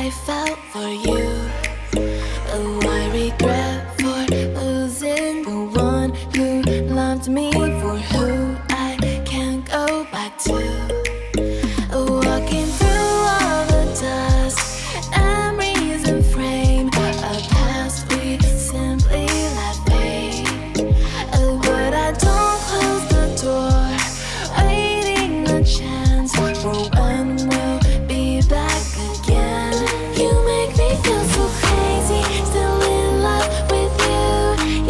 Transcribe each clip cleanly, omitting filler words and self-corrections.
I felt for you. Oh, I regret for losing the one who loved me, for who I can't go back to. Walking through all the dust, memories and frame a past we simply let fade. Oh, but I don't close the door, waiting a chance for when we'll be back again. You make me feel so crazy, still in love with you.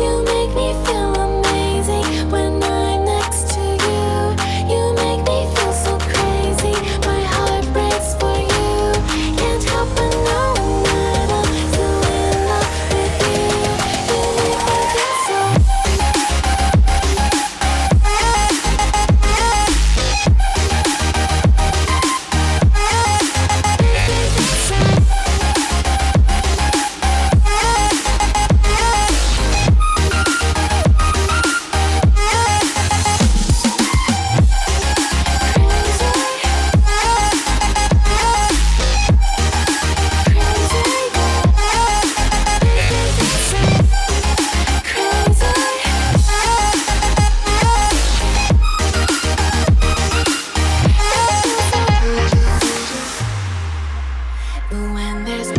You make me feel amazing when I'm next to you. You make me feel so crazy, my heart breaks for you. Can't help but knowing that I'm still in love with you. You make me feel so. When there's